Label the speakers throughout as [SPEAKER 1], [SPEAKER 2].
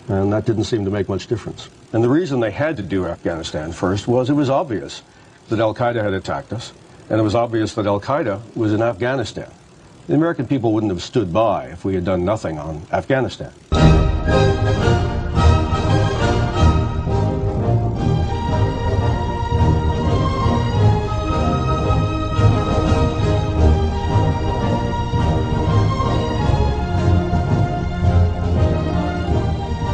[SPEAKER 1] And that didn't seem to make much difference. And the reason they had to do Afghanistan first was it was obvious that al-Qaeda had attacked us, and it was obvious that al-Qaeda was in Afghanistan. The American people wouldn't have stood by if we had done nothing on Afghanistan.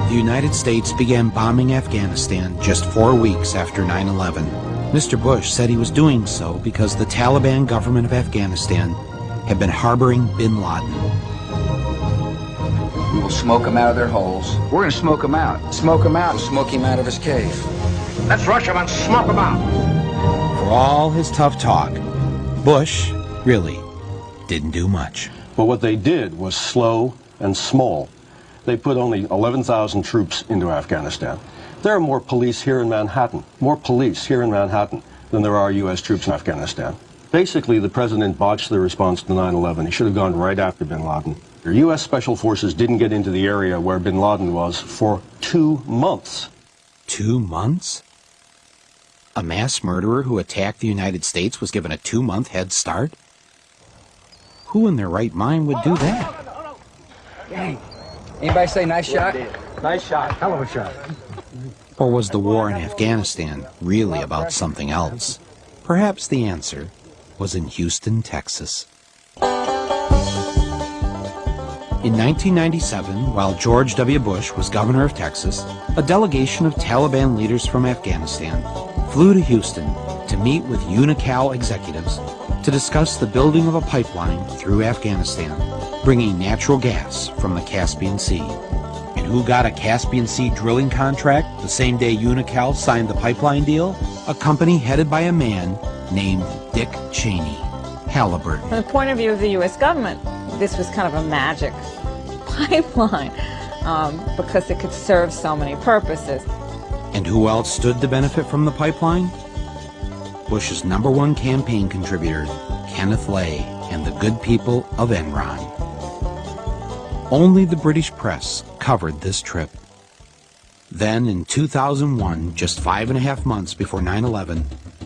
[SPEAKER 2] The United States began bombing Afghanistan just 4 weeks after 9/11. Mr. Bush said he was doing so because the Taliban government of Afghanistan had been harboring bin Laden.
[SPEAKER 3] We will smoke them out of their holes. We're going to smoke them out. Smoke him out and smoke him out of his cave.
[SPEAKER 4] Let's rush him and smoke him out.
[SPEAKER 2] For all his tough talk, Bush really didn't do much.
[SPEAKER 1] But what they did was slow and small. They put only 11,000 troops into Afghanistan. There are more police here in Manhattan, than there are U.S. troops in Afghanistan. Basically, the president botched the response to 9/11. He should have gone right after bin Laden. The U.S. Special Forces didn't get into the area where bin Laden was for 2 months.
[SPEAKER 2] 2 months? A mass murderer who attacked the United States was given a 2-month head start? Who in their right mind would do that?
[SPEAKER 3] Hey, anybody say nice shot?
[SPEAKER 4] Nice shot. Hell of a shot.
[SPEAKER 2] Or was the war in Afghanistan really about something else? Perhaps the answer was in Houston, Texas. In 1997, while George W. Bush was governor of Texas, a delegation of Taliban leaders from Afghanistan flew to Houston to meet with Unocal executives to discuss the building of a pipeline through Afghanistan, bringing natural gas from the Caspian Sea. And who got a Caspian Sea drilling contract the same day Unocal signed the pipeline deal? A company headed by a man named Dick Cheney, Halliburton.
[SPEAKER 5] From the point of view of the U.S. government, this was kind of a magic pipeline because it could serve so many purposes.
[SPEAKER 2] And who else stood to benefit from the pipeline? Bush's #1 campaign contributor, Kenneth Lay, and the good people of Enron. Only the British press covered this trip. Then, in 2001, just 5.5 months before 9/11,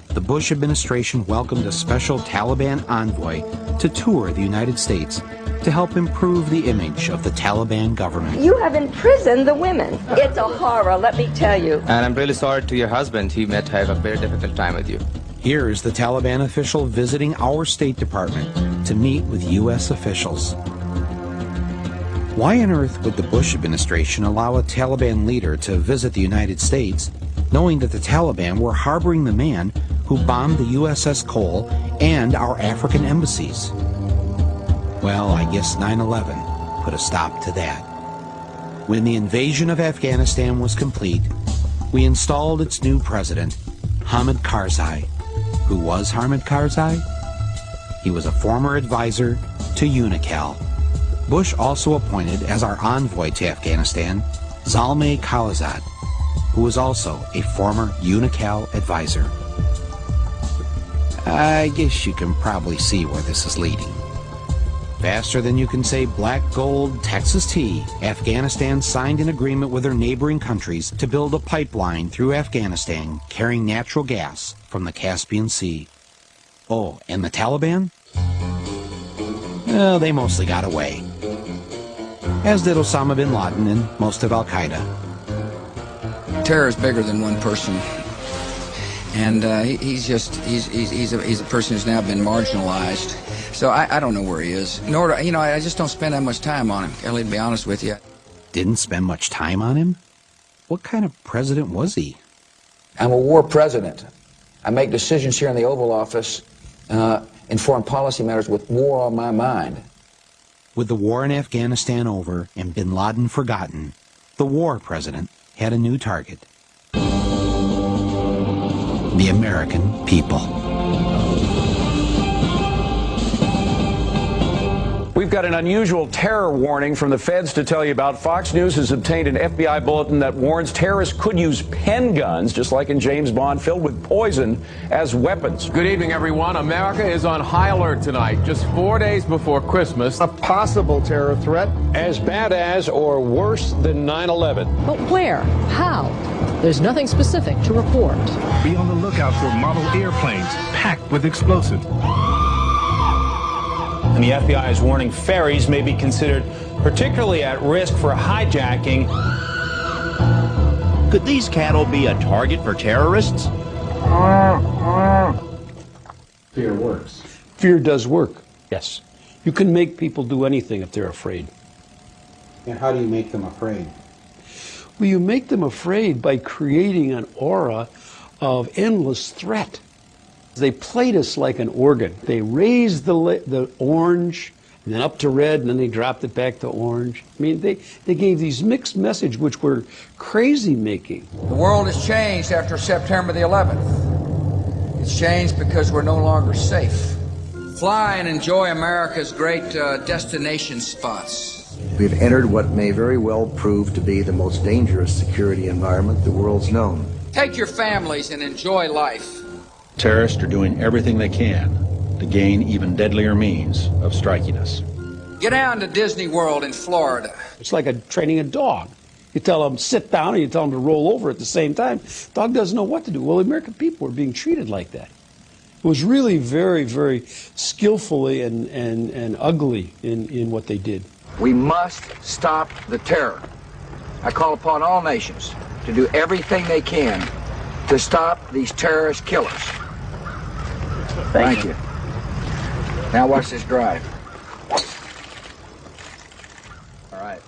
[SPEAKER 2] the Bush administration welcomed a special Taliban envoy to tour the United States to help improve the image of the Taliban government.
[SPEAKER 6] You have imprisoned the women. It's a horror, let me tell you.
[SPEAKER 7] And I'm really sorry to your husband. He might have a very difficult time with you.
[SPEAKER 2] Here is the Taliban official visiting our State Department to meet with U.S. officials. Why on earth would the Bush administration allow a Taliban leader to visit the United States, knowing that the Taliban were harboring the man who bombed the USS Cole and our African embassies? Well, I guess 9/11 put a stop to that. When the invasion of Afghanistan was complete, we installed its new president, Hamid Karzai. Who was Hamid Karzai? He was a former advisor to Unocal. Bush also appointed as our envoy to Afghanistan, Zalmay Khalilzad, who was also a former Unocal advisor. I guess you can probably see where this is leading. Faster than you can say black gold Texas tea, Afghanistan signed an agreement with their neighboring countries to build a pipeline through Afghanistan carrying natural gas from the Caspian Sea. Oh, and the Taliban? Well, they mostly got away. As did Osama bin Laden and most of Al-Qaeda.
[SPEAKER 3] Terror is bigger than one person. And he's a person who's now been marginalized. So I don't know where he is. Nor, I just don't spend that much time on him, Kelly, to be honest with you.
[SPEAKER 2] Didn't spend much time on him? What kind of president was he?
[SPEAKER 3] I'm a war president. I make decisions here in the Oval Office in foreign policy matters with war on my mind.
[SPEAKER 2] With the war in Afghanistan over and bin Laden forgotten, the war president had a new target. The American people.
[SPEAKER 8] We've got an unusual terror warning from the feds to tell you about. Fox News has obtained an FBI bulletin that warns terrorists could use pen guns, just like in James Bond, filled with poison as weapons.
[SPEAKER 9] Good evening, everyone. America is on high alert tonight, just 4 days before Christmas.
[SPEAKER 10] A possible terror threat
[SPEAKER 11] as bad as or worse than 9/11.
[SPEAKER 12] But where? How? There's nothing specific to report.
[SPEAKER 13] Be on the lookout for model airplanes packed with explosives.
[SPEAKER 14] And the FBI is warning ferries may be considered particularly at risk for hijacking.
[SPEAKER 15] Could these cattle be a target for terrorists?
[SPEAKER 16] Fear works.
[SPEAKER 11] Fear does work, yes. You can make people do anything if they're afraid.
[SPEAKER 16] And how do you make them afraid?
[SPEAKER 11] Well, you make them afraid by creating an aura of endless threat. They played us like an organ. They raised the orange, and then up to red, and then they dropped it back to orange. I mean, they gave these mixed messages which were crazy-making.
[SPEAKER 3] The world has changed after September the 11th. It's changed because we're no longer safe. Fly and enjoy America's great destination spots.
[SPEAKER 17] We've entered what may very well prove to be the most dangerous security environment the world's known.
[SPEAKER 3] Take your families and enjoy life.
[SPEAKER 18] Terrorists are doing everything they can to gain even deadlier means of striking us.
[SPEAKER 3] Get down to Disney World in Florida.
[SPEAKER 11] It's like training a dog. You tell them sit down and you tell them to roll over at the same time. Dog doesn't know what to do. Well, the American people were being treated like that. It was really very, very skillfully and ugly in what they did.
[SPEAKER 3] We must stop the terror. I call upon all nations to do everything they can to stop these terrorist killers. Thank you. Now watch this drive. All right.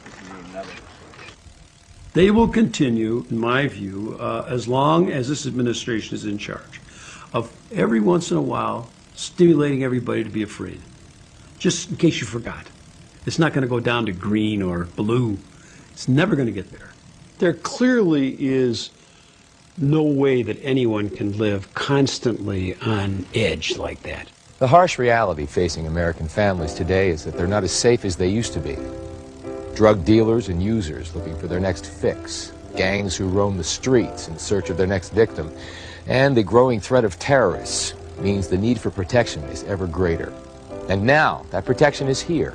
[SPEAKER 11] They will continue, in my view, as long as this administration is in charge, of every once in a while stimulating everybody to be afraid. Just in case you forgot. It's not going to go down to green or blue. It's never going to get there. There clearly is no way that anyone can live constantly on edge like that.
[SPEAKER 19] The harsh reality facing American families today is that they're not as safe as they used to be. Drug dealers and users looking for their next fix, gangs who roam the streets in search of their next victim, and the growing threat of terrorists means the need for protection is ever greater. And now, that protection is here.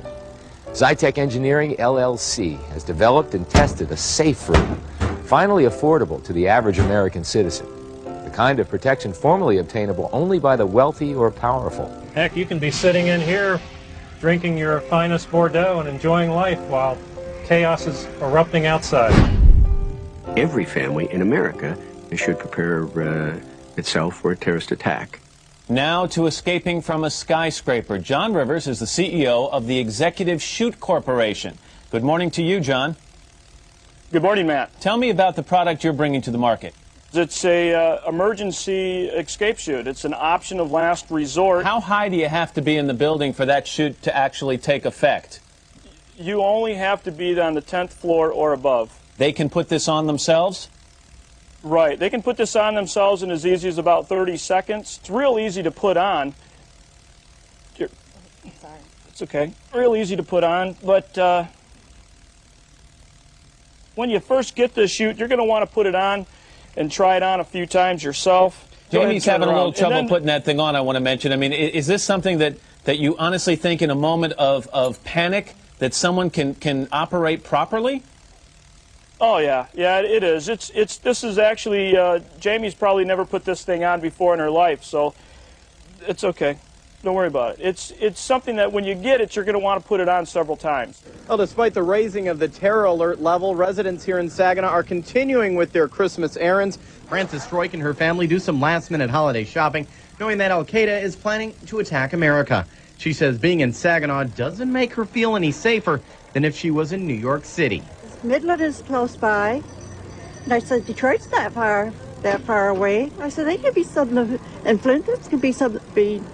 [SPEAKER 19] Zytec Engineering, LLC, has developed and tested a safe route, finally affordable to the average American citizen. The kind of protection formerly obtainable only by the wealthy or powerful.
[SPEAKER 20] Heck, you can be sitting in here drinking your finest Bordeaux and enjoying life while chaos is erupting outside.
[SPEAKER 21] Every family in America should prepare itself for a terrorist attack.
[SPEAKER 14] Now to escaping from a skyscraper. John Rivers is the CEO of the Executive Chute Corporation. Good morning to you, John.
[SPEAKER 22] Good morning, Matt.
[SPEAKER 14] Tell me about the product you're bringing to the market.
[SPEAKER 22] It's a emergency escape chute. It's an option of last resort.
[SPEAKER 14] How high do you have to be in the building for that chute to actually take effect?
[SPEAKER 22] You only have to be on the 10th floor or above.
[SPEAKER 14] They can put this on themselves?
[SPEAKER 22] Right. They can put this on themselves in as easy as about 30 seconds. It's real easy to put on. Sorry. It's okay. Real easy to put on, but when you first get this chute, you're going to want to put it on and try it on a few times yourself.
[SPEAKER 14] Jamie's having a little trouble putting that thing on, I want to mention. I mean, is this something that you honestly think in a moment of panic that someone can operate properly?
[SPEAKER 22] Oh, yeah. Yeah, it is. This is actually, Jamie's probably never put this thing on before in her life, so it's okay. Don't worry about it. It's something that when you get it, you're going to want to put it on several times.
[SPEAKER 23] Well, despite the raising of the terror alert level, residents here in Saginaw are continuing with their Christmas errands. Frances Stroik and her family do some last-minute holiday shopping, knowing that Al-Qaeda is planning to attack America. She says being in Saginaw doesn't make her feel any safer than if she was in New York City.
[SPEAKER 24] Midland is close by. And I said, Detroit's not that far away. I said, they could be something, and Flint could be something,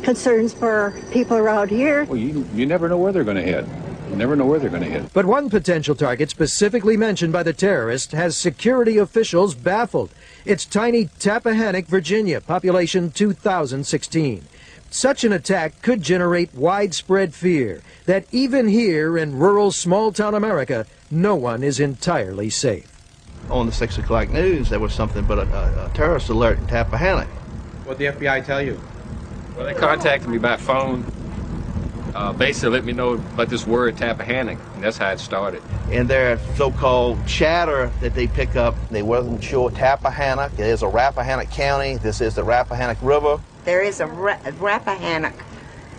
[SPEAKER 24] concerns for people around here.
[SPEAKER 11] Well, you never know where they're going to hit. You never know where they're going to hit.
[SPEAKER 25] But one potential target specifically mentioned by the terrorist has security officials baffled. It's tiny Tappahannock, Virginia, population 2016. Such an attack could generate widespread fear that even here in rural small-town America, no one is entirely safe.
[SPEAKER 1] On the 6 o'clock news, there was something but a terrorist alert in Tappahannock.
[SPEAKER 4] What did the FBI tell you?
[SPEAKER 5] Well, they contacted me by phone. Basically let me know about this word Tappahannock, and that's how it started.
[SPEAKER 1] And their so-called chatter that they pick up, they wasn't sure Tappahannock. It is a Rappahannock County. This is the Rappahannock River.
[SPEAKER 6] There is a Rappahannock,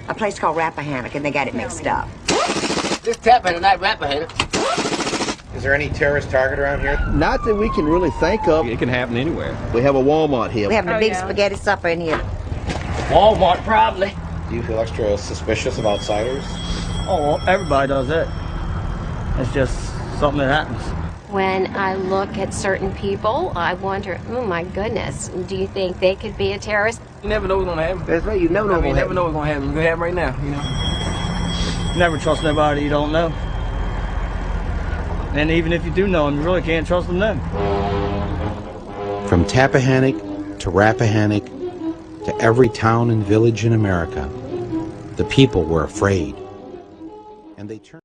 [SPEAKER 6] a place called Rappahannock, and they got it mixed up.
[SPEAKER 7] This Tappahannock, not Rappahannock.
[SPEAKER 4] Is there any terrorist target around here?
[SPEAKER 1] Not that we can really think of.
[SPEAKER 5] It can happen anywhere.
[SPEAKER 1] We have a Walmart here.
[SPEAKER 6] We have a big spaghetti supper in here.
[SPEAKER 7] Walmart, probably.
[SPEAKER 4] Do you feel extra suspicious of outsiders?
[SPEAKER 26] Oh, everybody does that. It's just something that happens.
[SPEAKER 27] When I look at certain people, I wonder, oh my goodness, do you think they could be a terrorist?
[SPEAKER 26] You never know what's going to happen.
[SPEAKER 1] That's right, you never know what's going to happen.
[SPEAKER 26] You never know what's going to happen. It's going to happen right now, you know. Never trust nobody you don't know. And even if you do know them, you really can't trust them then.
[SPEAKER 2] From Tappahannock to Rappahannock to every town and village in America, the people were afraid. And they turned